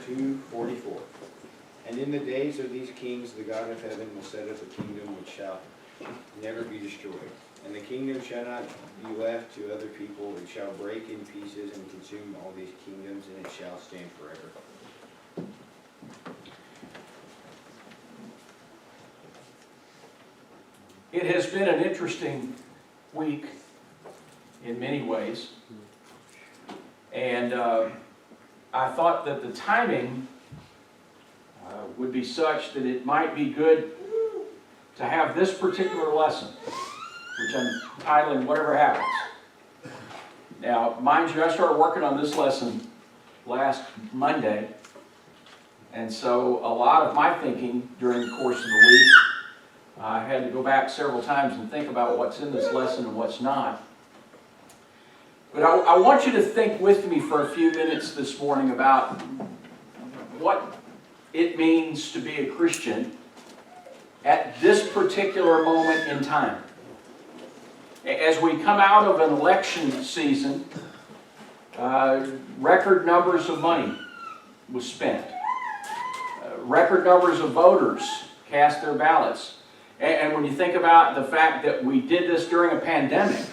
2:44. And in the days of these kings, the God of heaven will set up a kingdom which shall never be destroyed. And the kingdom shall not be left to other people. It shall break in pieces and consume all these kingdoms, and it shall stand forever. It has been an interesting week in many ways. And I thought that the timing would be such that it might be good to have this particular lesson, which I'm titling Whatever Happens. Now, mind you, I started working on this lesson last Monday, and so a lot of my thinking during the course of the week, I had to go back several times and think about what's in this lesson and what's not. But I want you to think with me for a few minutes this morning about what it means to be a Christian at this particular moment in time. As we come out of an election season, record numbers of money was spent. Record numbers of voters cast their ballots. And when you think about the fact that we did this during a pandemic,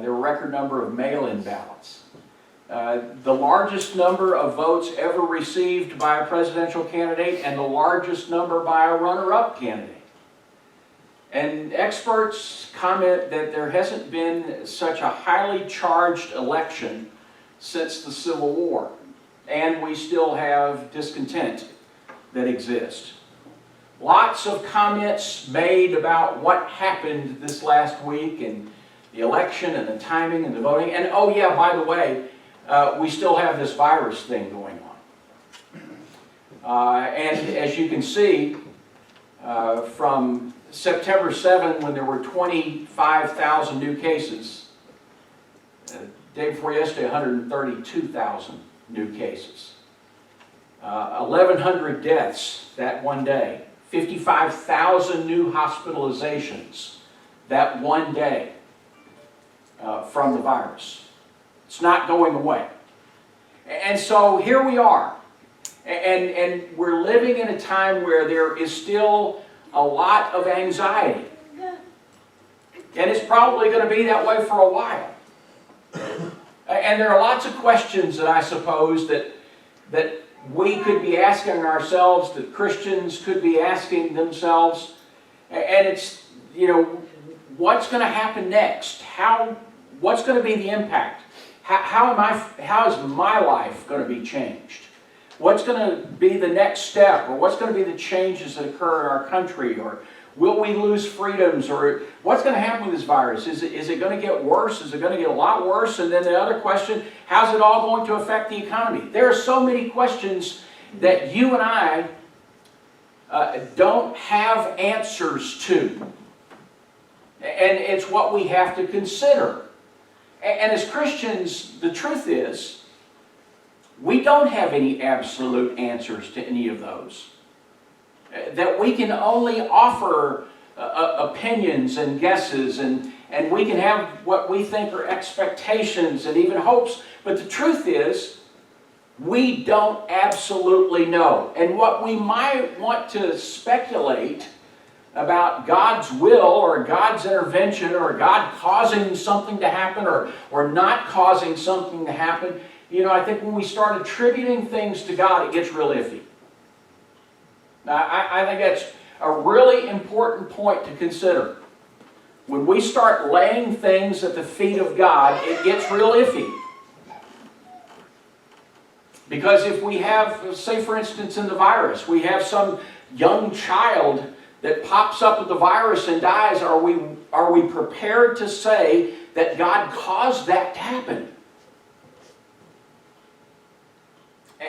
there were a record number of mail-in ballots. The largest number of votes ever received by a presidential candidate and the largest number by a runner-up candidate. And experts comment that there hasn't been such a highly charged election since the Civil War. And we still have discontent that exists. Lots of comments made about what happened this last week and the election and the timing and the voting. And oh yeah, by the way, we still have this virus thing going on. And as you can see, from September 7, when there were 25,000 new cases, day before yesterday, 132,000 new cases. 1,100 deaths that one day. 55,000 new hospitalizations that one day from the virus. It's not going away. And so here we are. And we're living in a time where there is still a lot of anxiety. And it's probably going to be that way for a while. And there are lots of questions that I suppose that we could be asking ourselves, that Christians could be asking themselves. And it's, you know, what's going to happen next? What's going to be the impact? How is my life going to be changed? What's going to be the next step? Or what's going to be the changes that occur in our country? Or will we lose freedoms? Or what's going to happen with this virus? Is it going to get worse? Is it going to get a lot worse? And then the other question, how's it all going to affect the economy? There are so many questions that you and I don't have answers to. And it's what we have to consider. And as Christians, the truth is, we don't have any absolute answers to any of those. That we can only offer opinions and guesses, and we can have what we think are expectations and even hopes. But the truth is, we don't absolutely know. And what we might want to speculate about God's will or God's intervention or God causing something to happen or not causing something to happen, you know, I think when we start attributing things to God, it gets real iffy. Now, I think that's a really important point to consider. When we start laying things at the feet of God, it gets real iffy. Because if we have, say for instance in the virus, we have some young child that pops up with the virus and dies, are we prepared to say that God caused that to happen?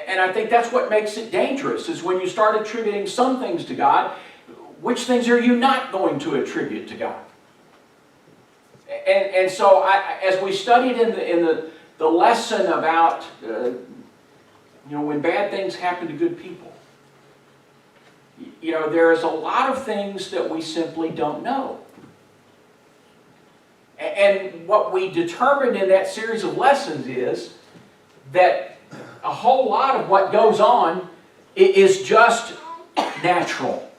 And I think that's what makes it dangerous, is when you start attributing some things to God, which things are you not going to attribute to God? And so as we studied in the lesson about, when bad things happen to good people, there's a lot of things that we simply don't know. And what we determined in that series of lessons is that a whole lot of what goes on is just natural.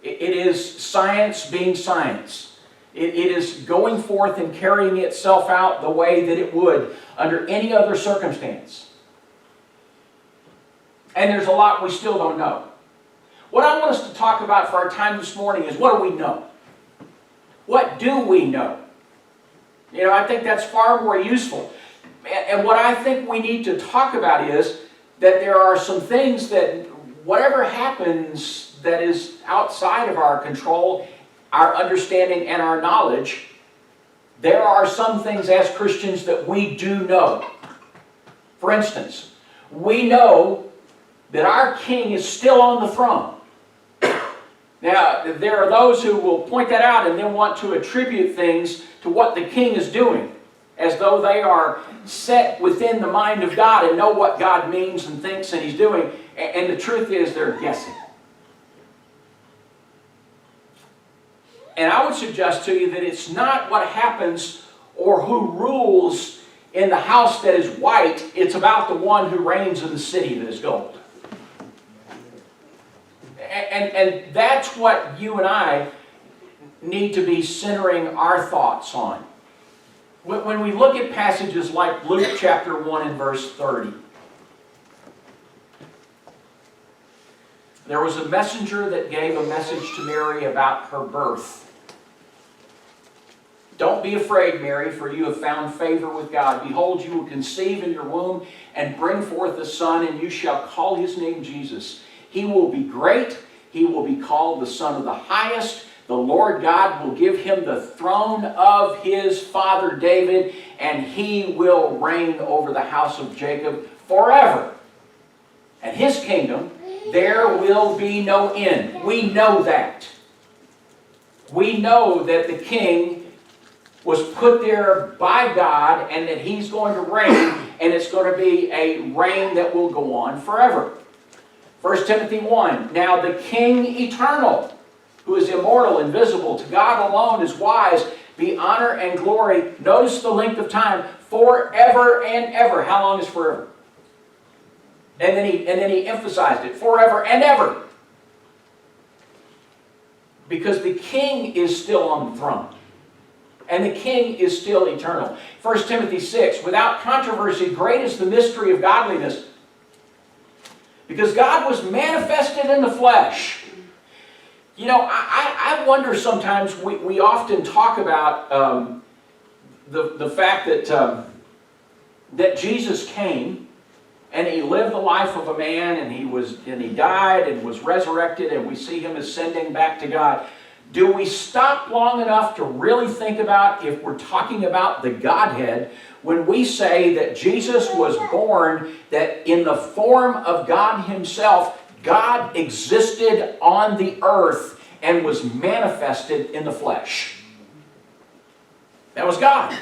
It is science being science. It is going forth and carrying itself out the way that it would under any other circumstance. And there's a lot we still don't know. What I want us to talk about for our time this morning is, what do we know? What do we know? You know, I think that's far more useful. And what I think we need to talk about is that there are some things that, whatever happens that is outside of our control, our understanding, and our knowledge, there are some things as Christians that we do know. For instance, we know that our King is still on the throne. Now, there are those who will point that out and then want to attribute things to what the King is doing, as though they are set within the mind of God and know what God means and thinks and He's doing. And the truth is, they're guessing. And I would suggest to you that it's not what happens or who rules in the house that is white. It's about the one who reigns in the city that is gold. And that's what you and I need to be centering our thoughts on. When we look at passages like Luke chapter 1 and verse 30, there was a messenger that gave a message to Mary about her birth. Don't be afraid, Mary, for you have found favor with God. Behold, you will conceive in your womb and bring forth a son, and you shall call his name Jesus. He will be great. He will be called the Son of the Highest. The Lord God will give him the throne of his father David, and he will reign over the house of Jacob forever. And his kingdom, there will be no end. We know that. We know that the king was put there by God and that he's going to reign, and it's going to be a reign that will go on forever. 1 Timothy 1, now the King eternal, who is immortal, invisible, to God alone is wise, be honor and glory, notice the length of time, forever and ever. How long is forever? And then he emphasized it, forever and ever. Because the King is still on the throne. And the King is still eternal. 1 Timothy 6, without controversy, great is the mystery of godliness. Because God was manifested in the flesh. You know, I wonder sometimes, we often talk about the fact that Jesus came and He lived the life of a man, and He died and was resurrected, and we see Him ascending back to God. Do we stop long enough to really think about, if we're talking about the Godhead, when we say that Jesus was born, that in the form of God Himself, God existed on the earth and was manifested in the flesh? That was God.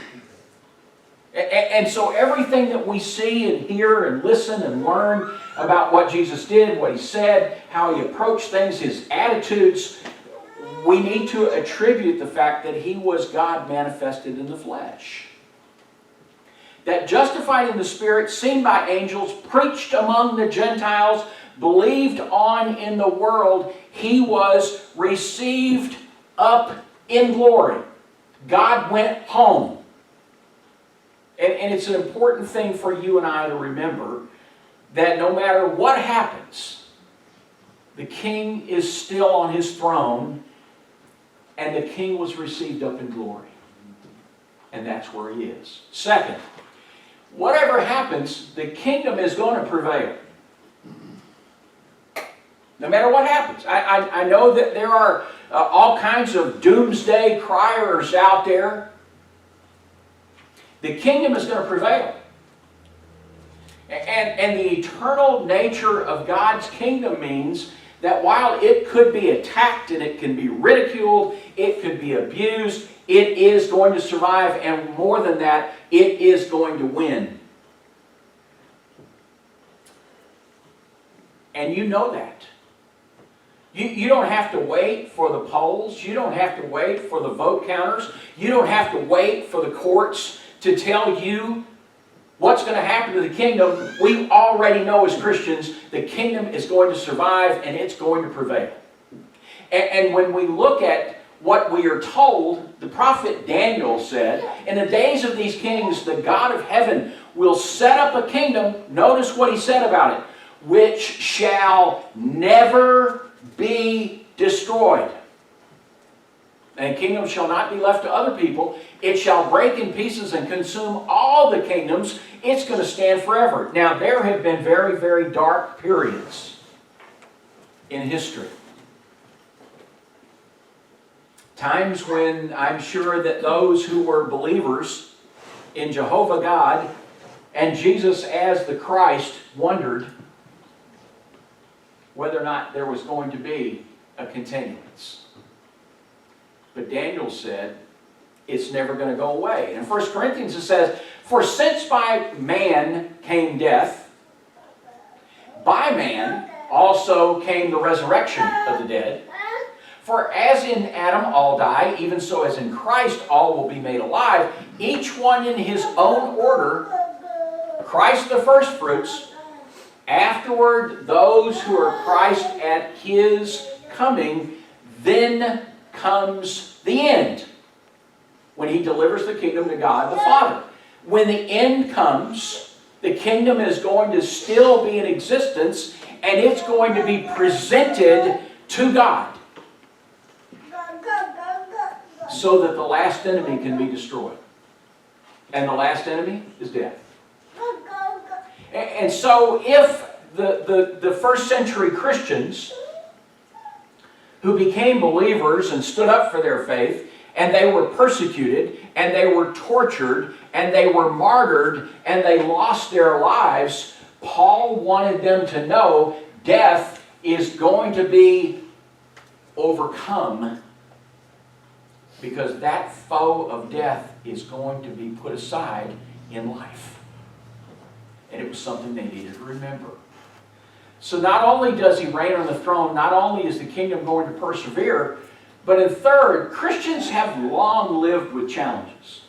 And so everything that we see and hear and listen and learn about what Jesus did, what He said, how He approached things, His attitudes, we need to attribute the fact that He was God manifested in the flesh. That justified in the Spirit, seen by angels, preached among the Gentiles, believed on in the world, He was received up in glory. God went home. And it's an important thing for you and I to remember, that no matter what happens, the King is still on His throne, and the King was received up in glory. And that's where He is. Second, whatever happens, the kingdom is going to prevail. No matter what happens. I know that there are all kinds of doomsday criers out there. The kingdom is going to prevail. And the eternal nature of God's kingdom means that while it could be attacked and it can be ridiculed, it could be abused, it is going to survive, and more than that, it is going to win. And you know that. You don't have to wait for the polls. You don't have to wait for the vote counters. You don't have to wait for the courts to tell you what's going to happen to the kingdom, we already know as Christians, the kingdom is going to survive and it's going to prevail. And when we look at what we are told, the prophet Daniel said, in the days of these kings, the God of heaven will set up a kingdom, notice what he said about it, which shall never be destroyed. And kingdom shall not be left to other people. It shall break in pieces and consume all the kingdoms. It's going to stand forever. Now, there have been very, very dark periods in history. Times when I'm sure that those who were believers in Jehovah God and Jesus as the Christ wondered whether or not there was going to be a continuance. But Daniel said, it's never going to go away. In 1 Corinthians it says, for since by man came death, by man also came the resurrection of the dead. For as in Adam all die, even so as in Christ all will be made alive, each one in his own order, Christ the firstfruits, afterward those who are Christ at his coming, then comes the end, when he delivers the kingdom to God the Father. When the end comes, the kingdom is going to still be in existence, and it's going to be presented to God, so that the last enemy can be destroyed. And the last enemy is death. And so if the first century Christians who became believers and stood up for their faith, and they were persecuted, and they were tortured, and they were martyred, and they lost their lives, Paul wanted them to know death is going to be overcome, because that foe of death is going to be put aside in life. And it was something they needed to remember. So not only does he reign on the throne, not only is the kingdom going to persevere, but in third, Christians have long lived with challenges.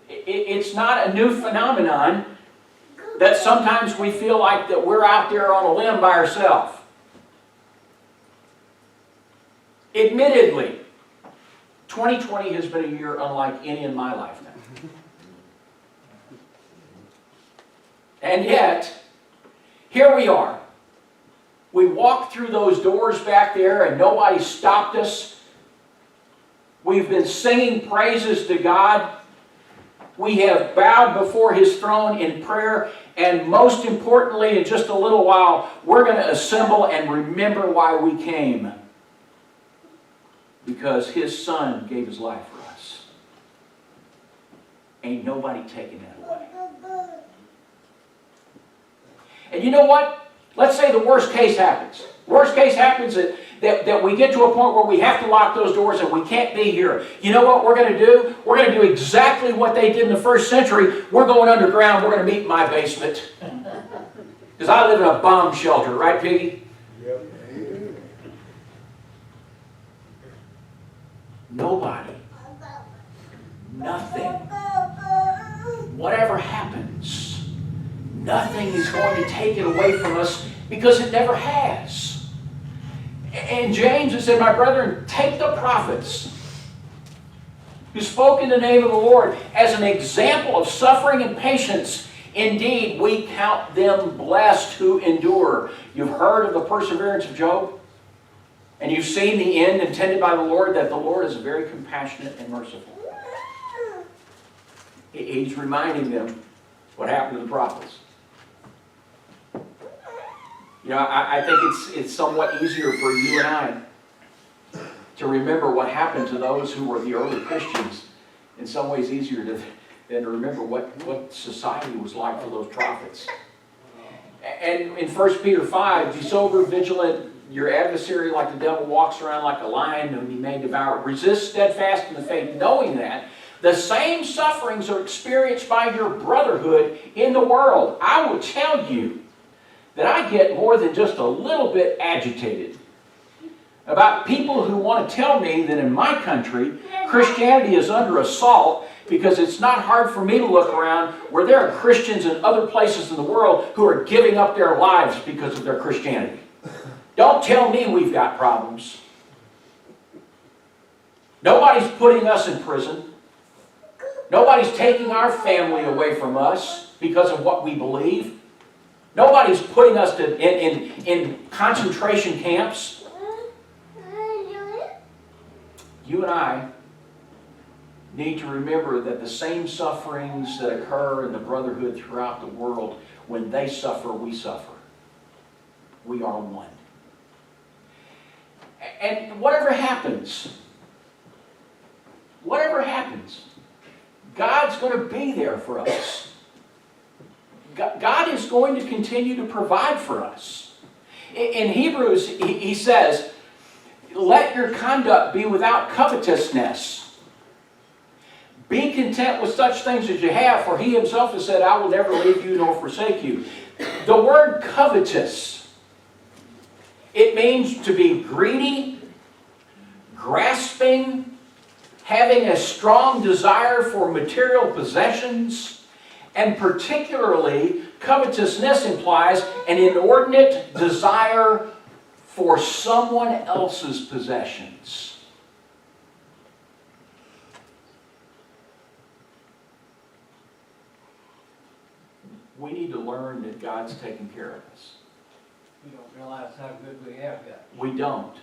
It's not a new phenomenon that sometimes we feel like that we're out there on a limb by ourselves. Admittedly, 2020 has been a year unlike any in my life now. And yet, here we are. We walked through those doors back there and nobody stopped us. We've been singing praises to God. We have bowed before his throne in prayer. And most importantly, in just a little while, we're going to assemble and remember why we came. Because his son gave his life for us. Ain't nobody taking that away. And you know what? Let's say the worst case happens. Worst case happens that we get to a point where we have to lock those doors and we can't be here. You know what we're going to do? We're going to do exactly what they did in the first century. We're going underground. We're going to meet in my basement. Because I live in a bomb shelter, right, Piggy? Yep. Nobody. Nothing. Whatever happens, nothing is going to take it away from us, because it never has. And James has said, my brethren, take the prophets who spoke in the name of the Lord as an example of suffering and patience. Indeed, we count them blessed who endure. You've heard of the perseverance of Job, and you've seen the end intended by the Lord, that the Lord is very compassionate and merciful. He's reminding them what happened to the prophets. You know, I think it's somewhat easier for you and I to remember what happened to those who were the early Christians. In some ways easier than to remember what society was like for those prophets. And in 1 Peter 5, be sober, vigilant. Your adversary, like the devil, walks around like a lion whom he may devour. Resist steadfast in the faith, knowing that the same sufferings are experienced by your brotherhood in the world. I will tell you that I get more than just a little bit agitated about people who want to tell me that in my country, Christianity is under assault Because it's not hard for me to look around where there are Christians in other places in the world who are giving up their lives because of their Christianity. Don't tell me we've got problems. Nobody's putting us in prison. Nobody's taking our family away from us because of what we believe. Nobody's putting us in concentration camps. You and I need to remember that the same sufferings that occur in the brotherhood throughout the world, when they suffer, we suffer. We are one. And whatever happens, God's going to be there for us. God is going to continue to provide for us. In Hebrews, he says, let your conduct be without covetousness. Be content with such things as you have, for he himself has said, I will never leave you nor forsake you. The word covetous, it means to be greedy, grasping, having a strong desire for material possessions, and particularly covetousness implies an inordinate desire for someone else's possessions. We need to learn that God's taking care of us. We don't realize how good we have got. We don't.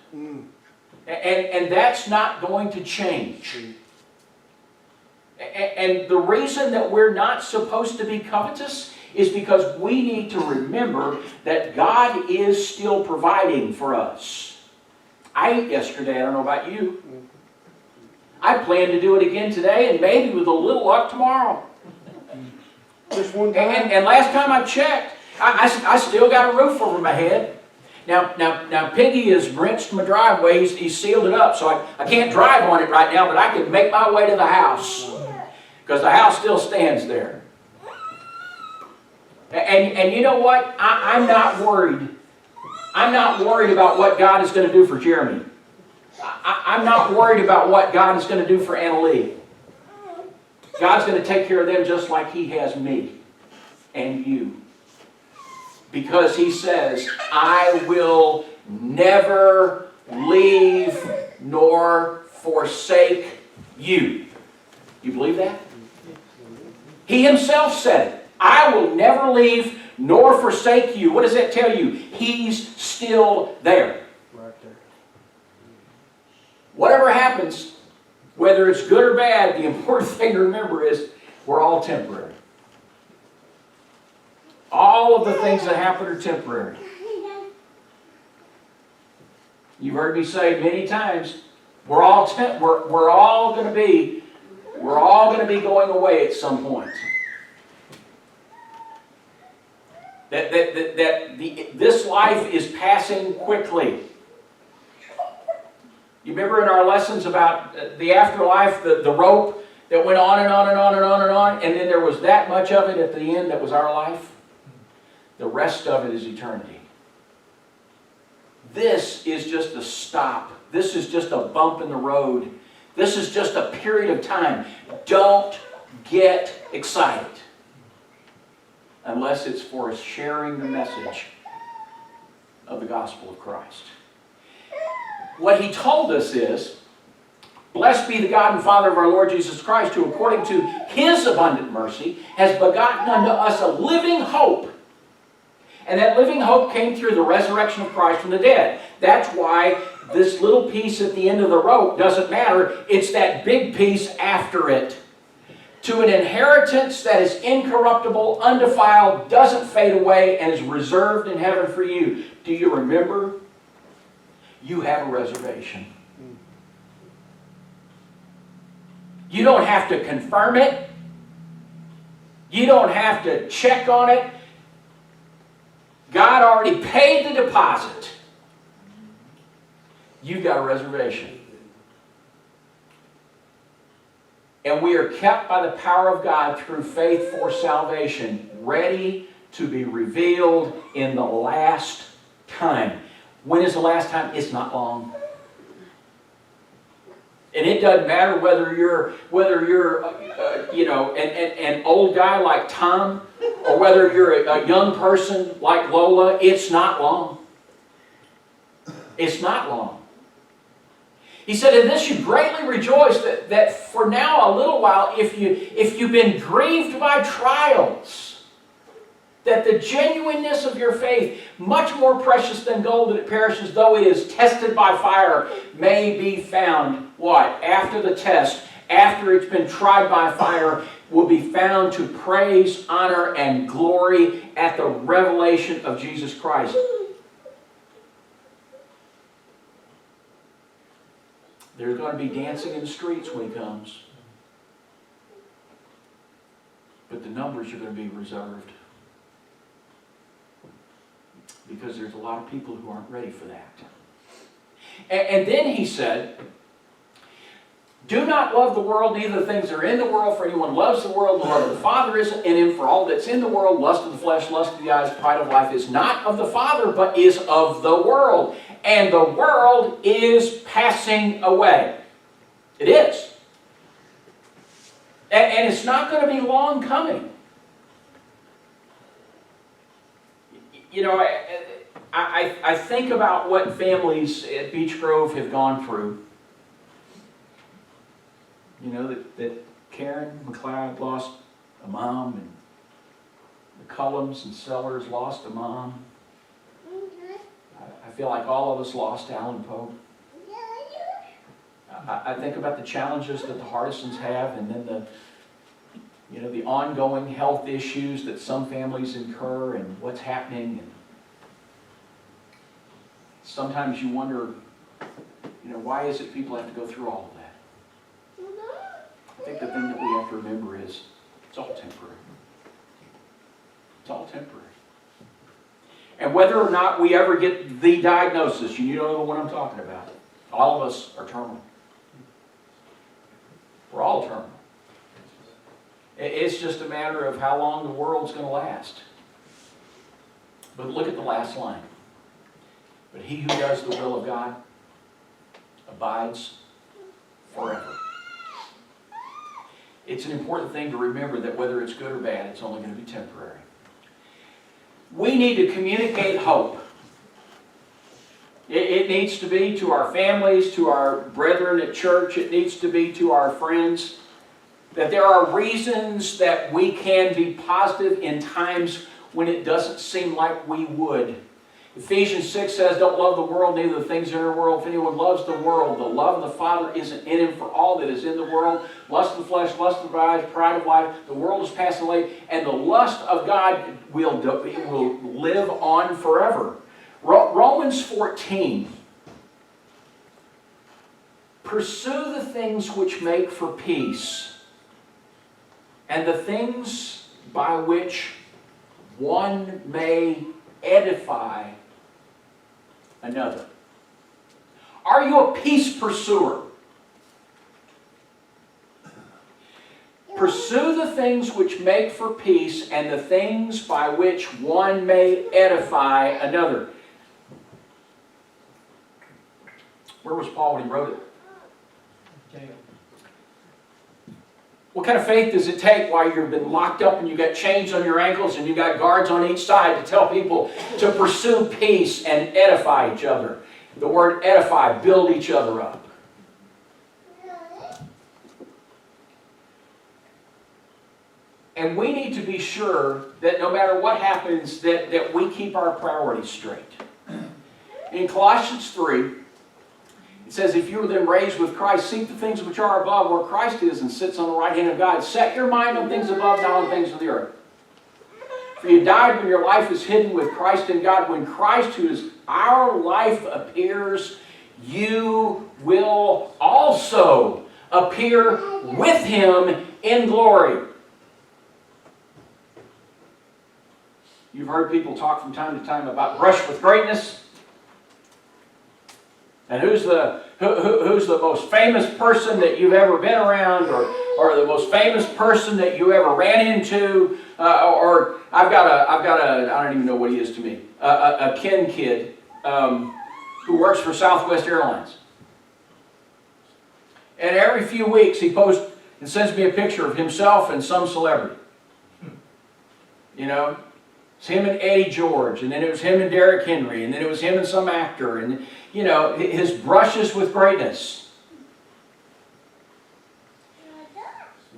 And that's not going to change. And the reason that we're not supposed to be covetous is because we need to remember that God is still providing for us. I ate yesterday, I don't know about you. I plan to do it again today and maybe with a little luck tomorrow. Just one time? And last time I checked, I still got a roof over my head. Now Piggy has rinsed my driveway. He's sealed it up, so I can't drive on it right now, but I can make my way to the house. Because the house still stands there. And you know what? I'm not worried. I'm not worried about what God is going to do for Jeremy. I'm not worried about what God is going to do for Anna Lee. God's going to take care of them just like He has me and you. Because He says, I will never leave nor forsake you. You believe that? He Himself said it. I will never leave nor forsake you. What does that tell you? He's still there. Right there. Whatever happens, whether it's good or bad, the important thing to remember is we're all temporary. All of the things that happen are temporary. You've heard me say many times, we're all going to be going away at some point. This life is passing quickly. You remember in our lessons about the afterlife, the rope that went on and on and on and on and on, and then there was that much of it at the end that was our life? The rest of it is eternity. This is just a stop. This is just a bump in the road. This is just a period of time. Don't get excited unless it's for sharing the message of the gospel of Christ. What He told us is, blessed be the God and Father of our Lord Jesus Christ, who according to His abundant mercy has begotten unto us a living hope. And that living hope came through the resurrection of Christ from the dead. That's why this little piece at the end of the rope doesn't matter. It's that big piece after it. To an inheritance that is incorruptible, undefiled, doesn't fade away, and is reserved in heaven for you. Do you remember? You have a reservation. You don't have to confirm it. You don't have to check on it. God already paid the deposit. You've got a reservation. And we are kept by the power of God through faith for salvation, ready to be revealed in the last time. When is the last time? It's not long. And it doesn't matter whether you're you know, an old guy like Tom, or whether you're a young person like Lola. It's not long. It's not long. He said, in this you greatly rejoice, that for now a little while, if you've been grieved by trials, that the genuineness of your faith, much more precious than gold that it perishes, though it is tested by fire, may be found, what? After the test, after it's been tried by fire, will be found to praise, honor, and glory at the revelation of Jesus Christ. There's going to be dancing in the streets when He comes. But the numbers are going to be reserved. Because there's a lot of people who aren't ready for that. And then He said, do not love the world, neither the things that are in the world. For anyone loves the world, the love of the Father isn't in him. For all that's in the world, lust of the flesh, lust of the eyes, pride of life, is not of the Father, but is of the world. And the world is passing away. It is. And it's not going to be long coming. You know, I think about what families at Beech Grove have gone through. You know, that Karen McLeod lost a mom, and the Cullums and Sellers lost a mom. I feel like all of us lost Alan Pope. I think about the challenges that the Hardisons have, and then the ongoing health issues that some families incur, and what's happening. And sometimes you wonder, why is it people have to go through all of that? I think the thing that we have to remember is it's all temporary. It's all temporary. And whether or not we ever get the diagnosis, you know the one I'm talking about, all of us are terminal. We're all terminal. It's just a matter of how long the world's going to last. But look at the last line. But he who does the will of God abides forever. It's an important thing to remember that whether it's good or bad, it's only going to be temporary. We need to communicate hope. It needs to be to our families, to our brethren at church. It needs to be to our friends. That there are reasons that we can be positive in times when it doesn't seem like we would. Ephesians 6 says, don't love the world, neither the things in the world. If anyone loves the world, the love of the Father isn't in him. For all that is in the world, lust of the flesh, lust of the eyes, pride of life, the world is passing away, and the lust of God will live on forever. Romans 14. Pursue the things which make for peace, and the things by which one may edify another. Are you a peace pursuer? Pursue the things which make for peace, and the things by which one may edify another. Where was Paul when he wrote it? Jail. What kind of faith does it take while you've been locked up and you've got chains on your ankles and you've got guards on each side to tell people to pursue peace and edify each other? The word edify, build each other up. And we need to be sure that no matter what happens, that we keep our priorities straight. In Colossians 3, it says, if you were then raised with Christ, seek the things which are above, where Christ is and sits on the right hand of God. Set your mind on things above, not on things of the earth. For you died when your life is hidden with Christ in God. When Christ, who is our life, appears, you will also appear with Him in glory. You've heard people talk from time to time about brush with greatness. And who's the most famous person that you've ever been around, or the most famous person that you ever ran into, or I've got a I don't even know what he is to me, a kin kid who works for Southwest Airlines, And every few weeks he posts and sends me a picture of himself and some celebrity. You know? It's him and Eddie George, and then it was him and Derrick Henry, and then it was him and some actor, and, you know, his brushes with greatness.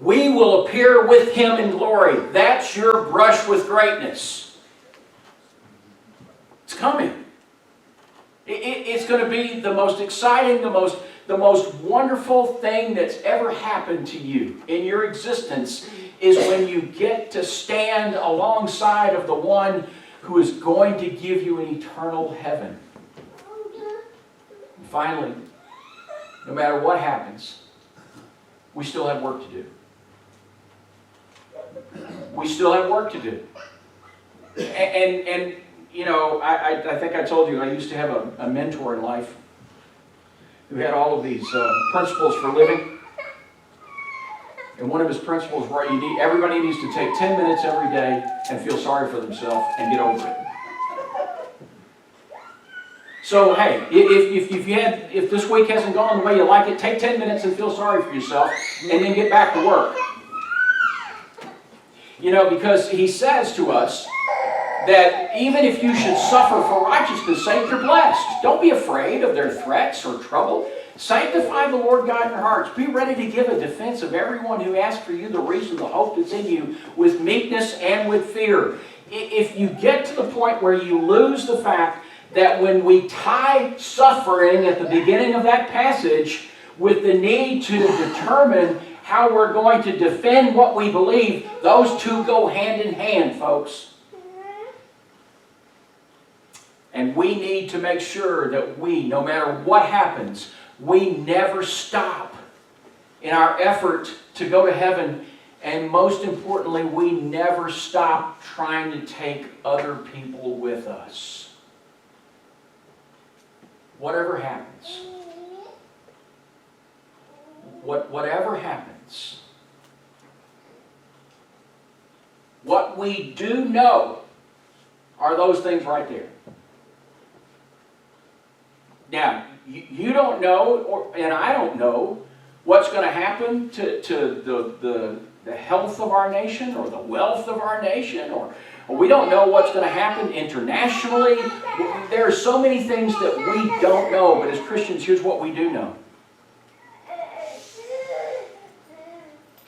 We will appear with him in glory. That's your brush with greatness. It's coming. It's going to be the most exciting, the most wonderful thing that's ever happened to you in your existence is when you get to stand alongside of the one who is going to give you an eternal heaven. And finally, no matter what happens, we still have work to do. We still have work to do. And you know, I think I told you, I used to have a mentor in life who had all of these principles for living. And one of his principles were everybody needs to take 10 minutes every day and feel sorry for themselves and get over it. So hey, if this week hasn't gone the way you like it, take 10 minutes and feel sorry for yourself and then get back to work. You know, because he says to us that even if you should suffer for righteousness' sake, you're blessed. Don't be afraid of their threats or trouble. Sanctify the Lord God in your hearts. Be ready to give a defense of everyone who asks for you the reason, the hope that's in you, with meekness and with fear. If you get to the point where you lose the fact that when we tie suffering at the beginning of that passage with the need to determine how we're going to defend what we believe, those two go hand in hand, folks. And we need to make sure that we, no matter what happens, we never stop in our effort to go to heaven. And most importantly, we never stop trying to take other people with us. Whatever happens. Whatever happens. What we do know are those things right there. Now, you don't know, and I don't know, what's going to happen to the health of our nation or the wealth of our nation, or we don't know what's going to happen internationally. There are so many things that we don't know, but as Christians, here's what we do know. I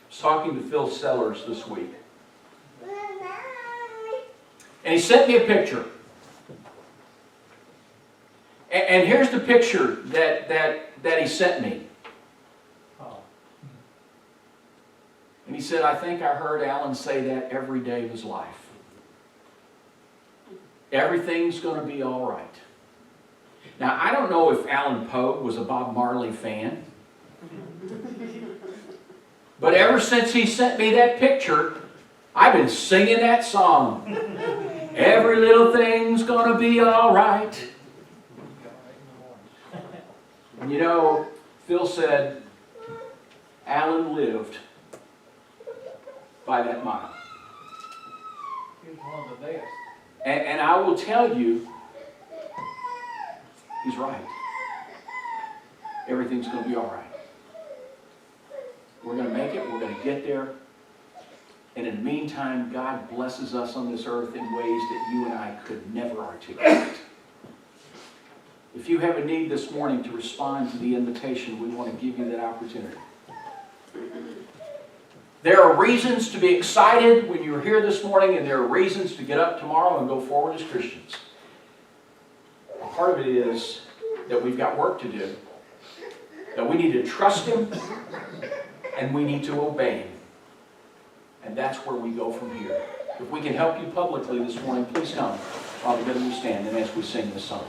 was talking to Phil Sellers this week, and he sent me a picture. And here's the picture that he sent me. And he said, I think I heard Alan say that every day of his life. Everything's going to be all right. Now, I don't know if Alan Pogue was a Bob Marley fan. But ever since he sent me that picture, I've been singing that song. Every little thing's going to be all right. And you know, Phil said, Alan lived by that motto. He's one of the best. And I will tell you, he's right. Everything's going to be all right. We're going to make it. We're going to get there. And in the meantime, God blesses us on this earth in ways that you and I could never articulate. If you have a need this morning to respond to the invitation, we want to give you that opportunity. There are reasons to be excited when you're here this morning, and there are reasons to get up tomorrow and go forward as Christians. Part of it is that we've got work to do, that we need to trust Him, and we need to obey Him. And that's where we go from here. If we can help you publicly this morning, please come while together we stand and as we sing this song.